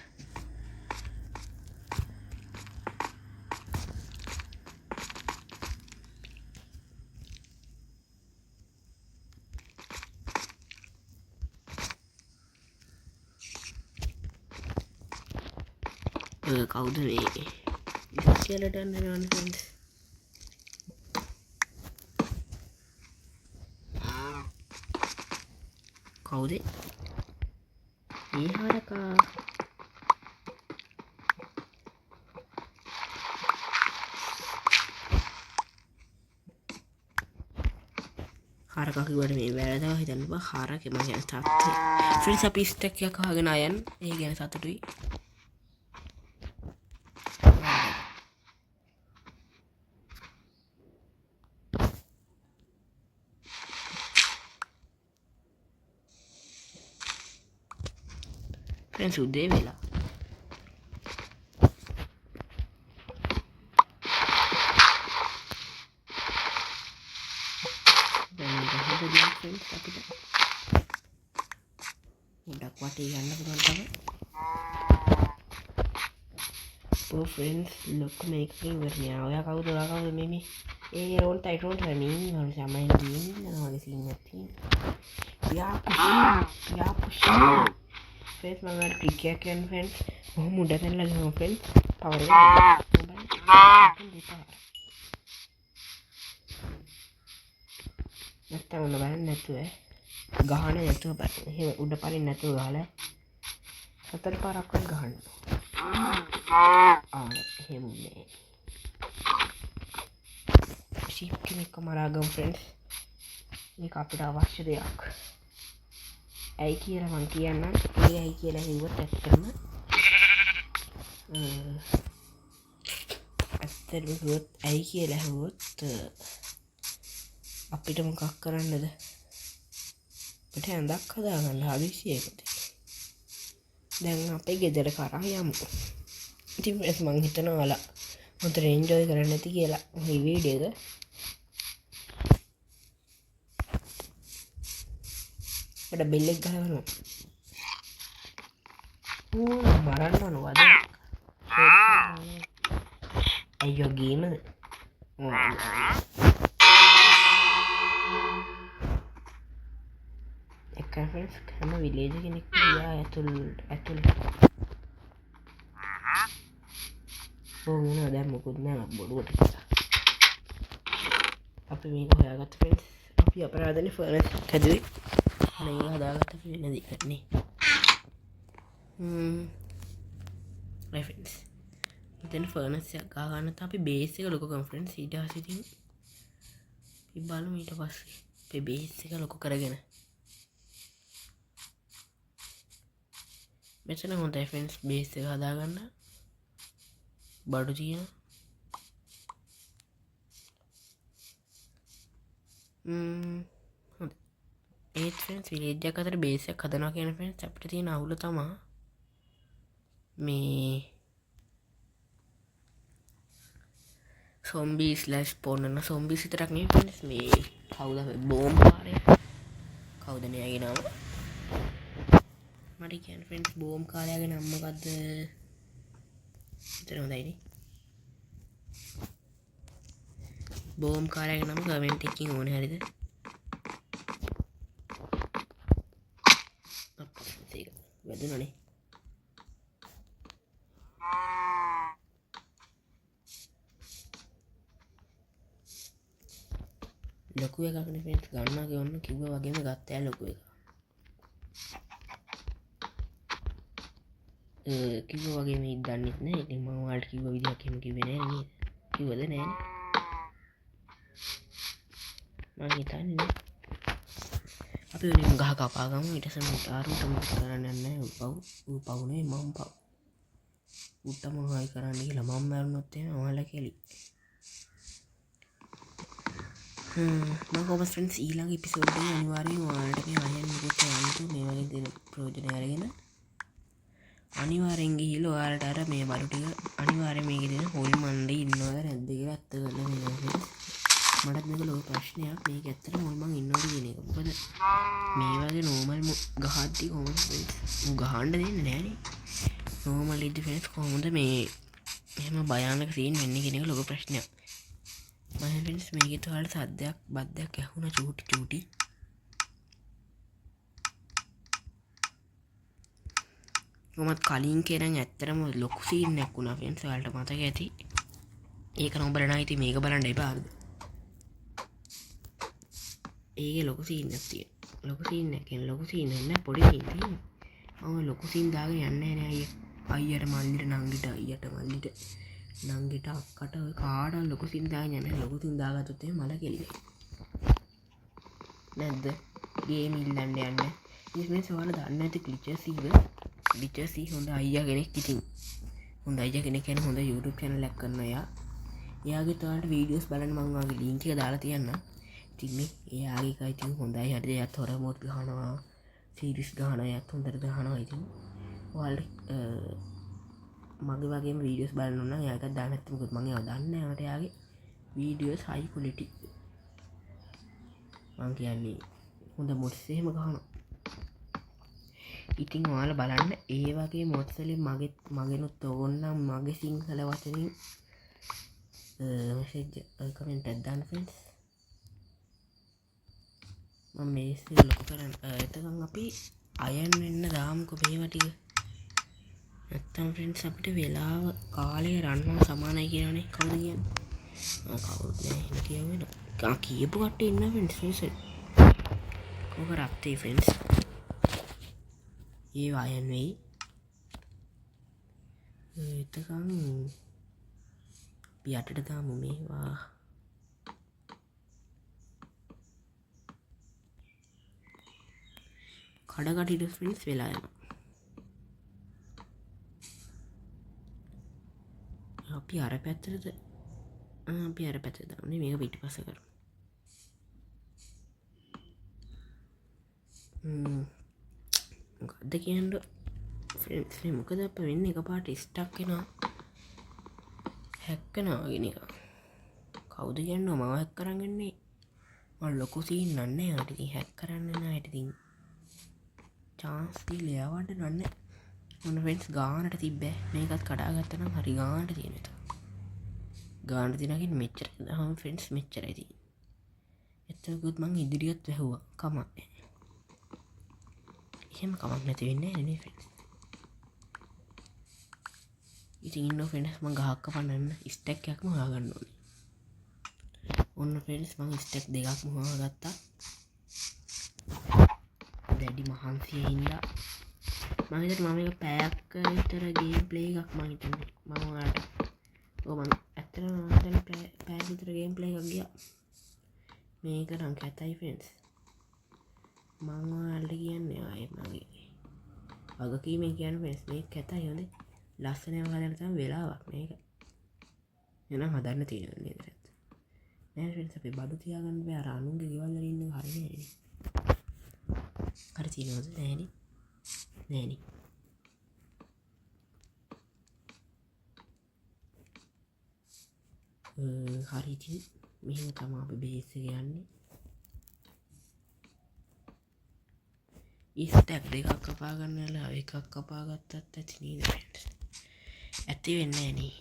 කවුද මේ? ස්කෙලටන් එනවනේ friends. කවුද? මේ හරකා. හරකා කිව්වට මේ වැරදව හිතන්න බා. හරකේ මම කියන තාත්තේ. friends අපි ස්ටැක් එකක් අහගෙන ආයන්. ඒ ගැන සතුටුයි. friends උදේ වෙලා. ගොඩක් වටේ යන්න පුළුවන් තමයි. ඔව් friends look මේක ඉවරනේ. ඔයා කවුද? ඔයා කවුද මේ? ඒ රෝන්ට මේ මම සමයි ගියන්නේ වගේ සීන් එකක් තියෙනවා. යා පුෂ් friends මම ක්‍රිකට් කියන friends කොහොම උඩ පැනලා ගිහම friends පවර් එක නැත්තම් ඔන්න බලන්න නැතුව ගහන නැතුව බලන්න. එහෙම උඩ පරින් නැතුව ගහලා හතර පාරක්වත් ගහන්න. එහෙම නේ. ෂීප් කෙනෙක්ව මරාගමු friends. මේක අපිට අවශ්‍ය දෙයක්. ඇයි කියලා මං කියන්නම්. ඒ ඇයි කියලා හිව්වොත් ඇත්තටම ඇයි කියලා හිව්වොත් අපිට මොකක් කරන්නද? අපිට ඇඳක් හදාගන්න හදිසියකට. දැන් අපේ ගෙදර කරා යමු. ඉතින් මං හිතනවා ඔයාලා හොඳට එන්ජොයි කරන්න ඇති කියලා මේ වීඩියෝ එක. මට බෙල් එක ගහනවා. මරන්න ඕන වද. අයියෝ ගේමද? එක friends හැම විලේජ් කෙනෙක් ගියා ඇතුළට. මොනවා දැන් මොකුත් නෑ බොරුවට කියලා. අපි මේක හොයාගත්ත friends. අපි අපරාධනේ ෆර්නස් හැදුවේ. මේක හදාගත්ත වෙන දෙයක් නේ. right friends. දැන් ෆර්නස් එක ගන්න තමයි අපි බේස් එක ලොකු කරමු friends. ඊට පස්සේ ඉතින් අපි බලමු ඊට පස්සේ අපි බේස් එක ලොකු කරගෙන. මෙතන හොඳයි friends බේස් එක හදාගන්න. බඩු තියෙන හොඳයි. ඒත් friends විලේජ් එක අතර බේස් එකක් හදනවා කියන friends අපිට තියෙන අවුල තමයි මේ zombie slash porn zombies විතරක් නෙවෙයි friends මේ කවුද බෝම්බ කාරය කවුද නේ නම මට කියන්නේ friends බෝම්බ කාරයාගේ නම මොකද්ද හිතන හොඳයිනේ බෝම්බ කාරයාගේ නම කමෙන්ට් එකකින් ඕනේ හරියද අප්පා ඒක වැදුනනේ ලොකු එකක් නේ friends ගන්නවා කියන්න කිව්වා වගේම ගත්තා ලොකු එක කිව්වා වගේම ඉක් දන්නෙත් නැහැ ඉතින් මම ඔයාලට කිව්ව විදිහක් එහෙම කිව්වේ නැහැ නේද කිව්වද නැහැ මම හිතන්නේ නේ අපි උනේ ගහ කපා ගමු ඊට පස්සේ මට ආරුට මොකක් කරන්න යන්නේ ඌ පව් නෙවෙයි මම පව් උටම හායි කරන්න කියලා මම මරුණොත් එහෙම ඔයාලා කෙලි මම කොහොමද friends ඊළඟ එපිසෝඩ් එකේ අනිවාර්යයෙන් ඔයාලට මේ අයන් මොකද යන්නේ මේ වගේ දෙන ප්‍රයෝජන අරගෙන අනිවාර්යෙන් ගිහිල්ලා ඔයාලට අර මේ බඩු ටික අනිවාර්යෙන් මේකේ දෙන හොල් මණ්ඩේ ඉන්නවද නැද්ද කියලා අත්ත ගන්න වෙනවා මටත් මේක ලොකු ප්‍රශ්නයක්. මේක ඇත්තටම මොල් මං ඉන්නවද කියන එක. මොකද මේ වගේ නෝමල් ගහද්දි කොහොමද ගහන්න දෙන්නේ නෑනේ. නෝමල් ඩිෆෙන්ස් කොහොමද මේ එහෙම භයානක සීන් වෙන්නේ කියන එක ලොකු ප්‍රශ්නයක්. මම ෆ්‍රෙන්ඩ්ස් මේකේ ඔයාලට සද්දයක් බද්දයක් ඇහුණා චූටි චූටි. කොහොමත් කලින් කෙරන් ඇත්තටම ලොකු සීන් එකක් වුණා ෆ්‍රෙන්ඩ්ස්. ඔයාලට මතක ඇති. ඒක නම් බලන්න ඉතින් මේක බලන්න එපා. ඒකේ ලොකු සීන් එකක් තියෙනවා. ලොකු සීන් එකක් කියන්නේ ලොකු සීන් නෑ පොඩි සීන් තියෙනවා. මම ලොකු සීන් දාගෙන යන්නේ නෑ අයියට මල්ලිට නංගිට අයියට මල්ලිට නංගිට අක්කට ඔය කාට ලොකු සීන් දාගෙන යන්නේ. ලොකු සීන් දාගත්තොත් එහෙම මල කෙලියි. නැද්ද? ගේම් ඉල්ලන්න යන්නේ. ඉතින් සෝවාල දන්නේ නැති ග්ලිචර් සී හොඳ අයියා කෙනෙක් ඉතින්. හොඳ අයියා කෙනෙක් කියන්නේ හොඳ YouTube channel එකක් කරන අය. එයාගේ ඔයාලට වීඩියෝස් බලන්න මම ඔයාගේ link එක දාලා තියන්නම්. ඉතින් මේ එයාගේ එකයි ඉතින් හොඳයි හරිද. එයාත් හොරර් මෝඩ් ගහනවා. සීරීස් ගහනවා. එයාත් හොඳට ගහනවා ඉතින්. ඔයාලට මගේ වගේම වීඩියෝස් බලන්න ඕන නම් එයාට දාන්න නැත්නම් මොකද මම ඒවා දන්නේ නැහැ. මට එයාගේ වීඩියෝස් high quality මං කියන්නේ හොඳ මොඩ්ස් එහෙම ගහනවා. ඉතින් ඔයාලා බලන්න ඒ වගේ මොඩ්ස් වලින් මගෙනුත් ඕනනම් මගේ සිංහල වචනින් මෙසේජ් කමෙන්ට් එකක් දාන්න ෆ්‍රෙන්ඩ්ස්. මම මේක ලොකු කරන්න එතකන් අපි අයන් වෙන්න දාමුකෝ මේවා ටික. නැත්තම් ෆ්‍රෙන්ඩ්ස් අපිට වෙලාව කාලය රන්නවා සමානයි කියලානේ කවුද කියන්නේ? කවුරුත් නෑ එහෙම කියවෙනවා. කියපු කට්ටිය ඉන්න ෆ්‍රෙන්ඩ්ස් කොහොම රත්තේ ෆ්‍රෙන්ඩ්ස්. ඒ වයන් වෙයි. එතකන් අපි යටට දාමු මේවා. කඩකඩිට ෆ්‍රෙන්ඩ්ස් වෙලා යනවා. අපි අර පැත්තටද අපි අර පැත්තට දාන්නේ. මේක පිටිපස්ස කරමු. මොකද්ද කියන්න ෆ්‍රෙන්ඩ්ස් මේ මොකද අප වෙන්නේ එකපාරට ස්ටක් වෙනවා. හැක් වෙනවා වගේ නිකන්. කවුද කියන්නේ මම හැක් කරන් ඉන්නේ. මම ලොකු සීන් නන්නේ. යාට ඉතින් හැක් කරන්න නෑ. ඉතින් chance දීලා යවන්න නන්නේ. මොන ෆ්‍රෙන්ඩ්ස් ගානට තිබ්බේ. මේකත් කඩාගත්තා නම් හරි ගානට තියෙන එක. ගානට තියනකින් මෙච්චර දහම් ෆ්‍රෙන්ඩ්ස් මෙච්චරයි තියෙන්නේ. එතකොත් මං ඉදිරියට වැහුවා. කමක් නෑ. එහෙම කමක් නැති වෙන්නේ නෑ නේ ෆ්‍රෙන්ඩ්ස්. ඉතින් ඉන්න ෆ්‍රෙන්ඩ්ස් මං ගහක් කපන්න ස්ටැක් එකක්ම හොයාගන්න ඕනේ. ඔන්න ෆ්‍රෙන්ඩ්ස් මං ස්ටැක් දෙකක්ම හොයාගත්තා. දැඩි මහන්සියෙන් ඉඳලා මම හිතුවා මම එක පැයක් විතර ගේම් ප්ලේ එකක් මම හිතන්නේ මම ඔයාලට මම ඇත්තටම මම පැයක් විතර ගේම් ප්ලේ එකක් ගියා. මේක නම් කැතයි ෆ්‍රෙන්ඩ්ස්. මම ඔයාලට කියන්නේ ආයේ මගේ වගකීමෙන් කියන්නේ ෆ්‍රෙන්ඩ්ස් මේක කැතයි හොඳේ. ලස්සනම හදන්න තමයි වෙලාවක් මේක. එනම් හදන්න තියෙනවා නේද? නෑ ෆ්‍රෙන්ඩ්ස් අපි බඩු තියාගන්න බෑ. අර අනුන්ගේ ගෙවල් වල ඉන්න හරිය නෑනේ. හරි තියෙනවද නෑනේ. නෑනේ. හරි ඉතින් මෙහෙම තමයි අපි බේස් එක යන්නේ. ස්ටැක් දෙකක් කපා ගන්න වෙලාව එකක් කපා ගත්තත් ඇති නේද ෆ්‍රෙන්ඩ්ස්? ඇති වෙන්නේ නෑ නේ.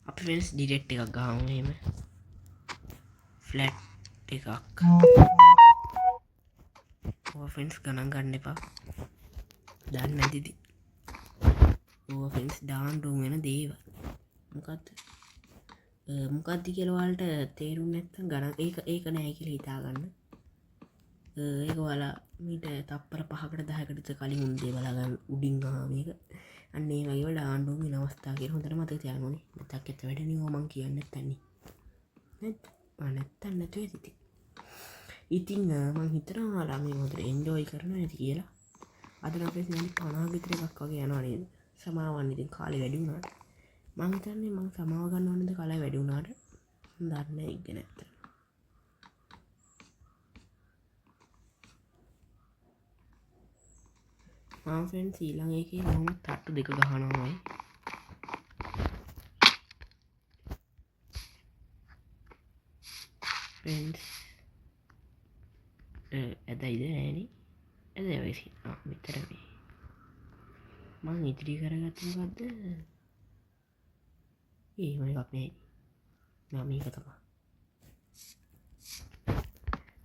අපි ෆ්‍රෙන්ඩ්ස් ඩිරෙක්ට් එකක් ගහමු එහෙම. ෆ්ලැට් එකක්. ඔය ෆ්‍රෙන්ඩ්ස් ගණන් ගන්න එපා. දන්නේ නැතිද? ඔය ෆ්‍රෙන්ඩ්ස් ඩාන් රූම් වෙන දේවල්. මොකක්ද කියලා ඔයාලට තේරුම් නැත්නම් ගණන් ඒක නෑ කියලා හිතා ගන්න. ඒක ඔයාලා මීට තප්පර 5කට 10කට කලින් උන් දේ බලා ගන්න උඩින් මේක. අන්න ඒ වගේ වල ඩාන් රූම් වෙන අවස්ථා කියලා හොඳට මතක තියාගන්න ඕනේ. මතක් එක්ක වැඩනේ ඕවා මං කියන්නේ නැත්තන්නේ. නැත්තම් නැතුව ඇති. ඉතින් මං හිතනවා ඔයාලා මේ හොඳට එන්ජොයි කරනවා ඇති කියලා. අද නම් ෆ්‍රෙන්ඩ්ස් මම 50 විතර එකක් වගේ යනවා නේද? සමාවන්න ඉතින් කාලේ වැඩි වුණාට මං හිතන්නේ මං සමාව ගන්න ඕනේද කාලේ වැඩි වුණාට දන්නේ නැහැ ඉගෙන ඇත්ත. ෆ්‍රෙන්ඩ්ස් ඊළඟ එකේ මම තට්ටු දෙක ගහනවායි ෆ්‍රෙන්ඩ්ස් ඇදයිද නෑනේ ඇද වෙසි මෙතර මේ මං ඉදිරි කරගත්තුකක්ද ඒම එකක් නෑ නමීක තමා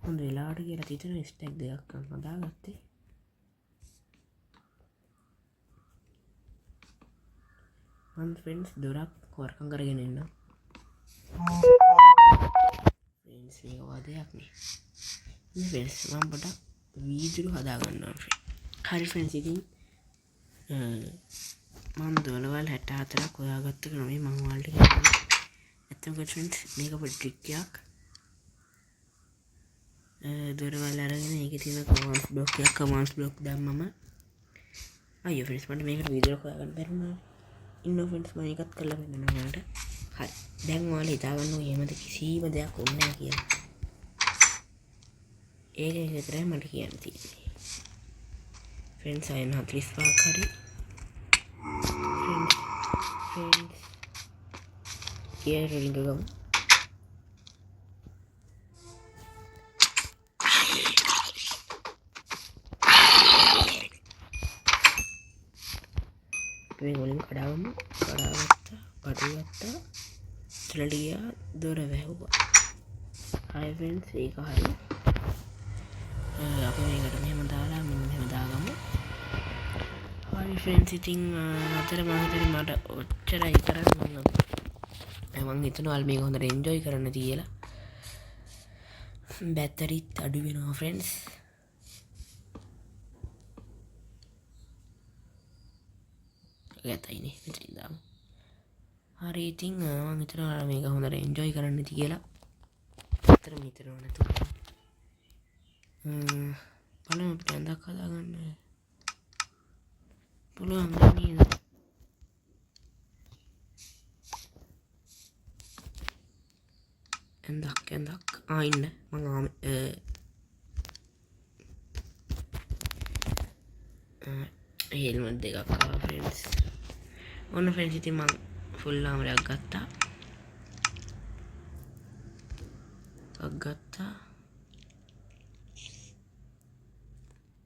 හොඳ වෙලාට කියලා තිතන ස්ටැක් දෙයක් හදා ගත්තේ ෆ්‍රෙන්ඩ්ස් දොරක් කොරකං කරගෙන එන්න ෆ්‍රෙන්ඩ්ස් මේක වදයක්නේ ෆ්‍රෙන්ඩ්ස් මම පොඩක් වීදුරු හදාගන්නවා හරි ෆ්‍රෙන්ඩ්ස් ඉතින් මම දොළවල් 64ක් හොයාගත්ත ක්‍රමේ මම ඔයාලට කියන්නම් ඇත්තටම ෆ්‍රෙන්ඩ්ස් මේක පොඩි ට්‍රික් එකක් දොරවල් අරගෙන ඒකේ තියෙන කමාන්ඩ්ස් බ්ලොක් දැම්මම අයියෝ ෆ්‍රෙන්ඩ්ස් මට මේකට වීදුරු හොයාගන්න බැරි වුණා ඉන්න ෆ්‍රෙන්ඩ්ස් මම එකත් කරලා පෙන්නනවා ඔයාලට හරි දැන් ඔයාලා හිතාගන්න ඕනේ එහෙමද කිසිම දෙයක් ඕනේ නැහැ කියලා ඒක විතරයි මට කියන්න තියෙන්නේ ෆ්‍රෙන්ඩ්ස් අයන 45ක් හරි ෆ්‍රෙන්ඩ්ස් කියලා රින්ග ගමු මේ වලින් කඩාවමු කඩාගත්තා පටුගත්තා ඉතලට ගියා දොර වැහුවා හයි ෆ්‍රෙන්ඩ්ස් ඒක හරි අපි මේකට මෙහෙම දාලා මෙහෙම දාගමු හරි ෆ්‍රෙන්ඩ්ස් ඉතින් අතර මම හිතුවේ මට ඔච්චරයි කරන්න මම හිතනවා මේක හොඳට එන්ජොයි කරන්න තියලා බැටරිත් අඩු වෙනවා ෆ්‍රෙන්ඩ්ස් ගැතයිනේ මෙතනින් දාමු හරි ඉතින් මම හිතනවා මේක හොඳට එන්ජොයි කරන්න ඇති කියලා අතර හිතනවා නැතුව බලමු අපිට ඇඳක් හදාගන්න පුළුවන් නේද ඇඳක් ඉන්න මම හෙල්මට් දෙකක් ආවා ෆ්‍රෙන්ඩ්ස් ඔන්න ෆ්‍රෙන්ඩ්ස් ඉතින් මම ෆුල් ආමරයක් ගත්තා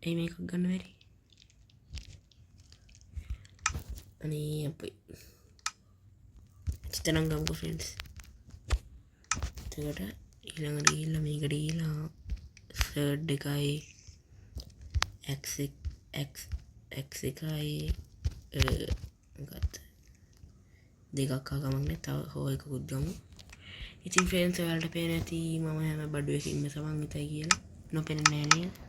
ඒ මේකක් ගන්න බැරි අනේ අපේ චිතනම් ගමුකෝ ෆ්‍රෙන්ඩ්ස් එතකොට ඊළඟට ගිහිල්ලා මේකට ගිහිල්ලා සර්ඩ් එකයි x එකයි මොකක්ද දෙකක් ආගමන්නේ තව හෝ එකකුත් ගමු ඉතින් ෆ්‍රෙන්ඩ්ස් ඔයාලට පේන ඇති මම හැම බඩුවකින්ම සමන්විතයි කියලා නොපෙනෙන්නේ නෑ නේද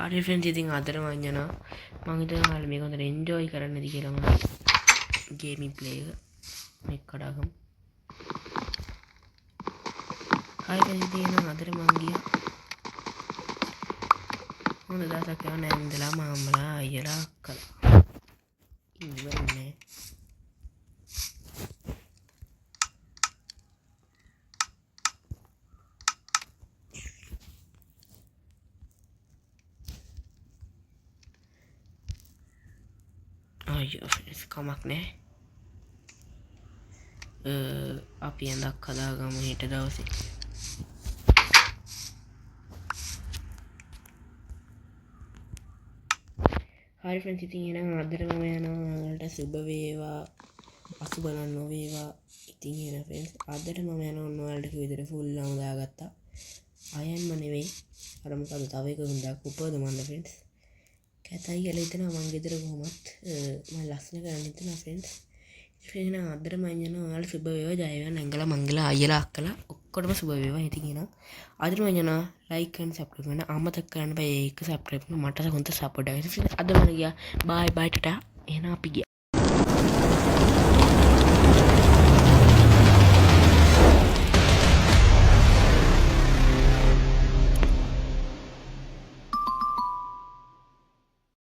හරි ෆ්‍රෙන්ඩ්ස් ඉතින් අදට මම යනවා මම හිතනවා ඔයාලා මේක හොඳට එන්ජොයි කරන්න ඇති කියලා මම ගේමින් ප්ලේ එක මේක කඩාගමු හරි ෆ්‍රෙන්ඩ්ස් ඉතින් අදට මම ගියා හොඳ දවසක් යවන්න ඇඳලා මාමලා අයියලා අක්කලා ඉවරනේ අයියෝ ෆ්‍රෙන්ඩ්ස් කමක් නෑ අපි ඇඳක් හදාගමු හෙට දවසේ හරි ෆ්‍රෙන්ඩ්ස් ඉතින් එහෙනම් අදට මම යනවා ඔයාලට සුබ වේවා අසුබ නම් නොවේවා ඉතින් එහෙනම් ෆ්‍රෙන්ඩ්ස් අදට මම යනවා ඔයාලට කිව්ව විදිහට ෆුල් ආම දාගත්තා අයන්ම නෙවෙයි අර මොකද තව එක හොඳක් උපදමන්න ෆ්‍රෙන්ඩ්ස් කැතයි කියලා හිතනවා මං ගෙදර කොහොමත් මම ලස්සන කරන්න හිතනවා ෆ්‍රෙන්ඩ්ස් එහෙනම් අදට මම යනවා ඔයාලට සුබ වේවා ජය වේවා නංගලා මංගලා අයියලා අක්කලා ඔක්කොටම සුබ වේවා ඉතින් එහෙනම් අදට මම යනවා ලයික් and subscribe කරන්න අමතක කරන්න බෑ ඒක subscribe කරන්න මට හොඳ සපෝට් එකක් අද මම ගියා බයි බයි ටටා එහෙනම් අපි ගියා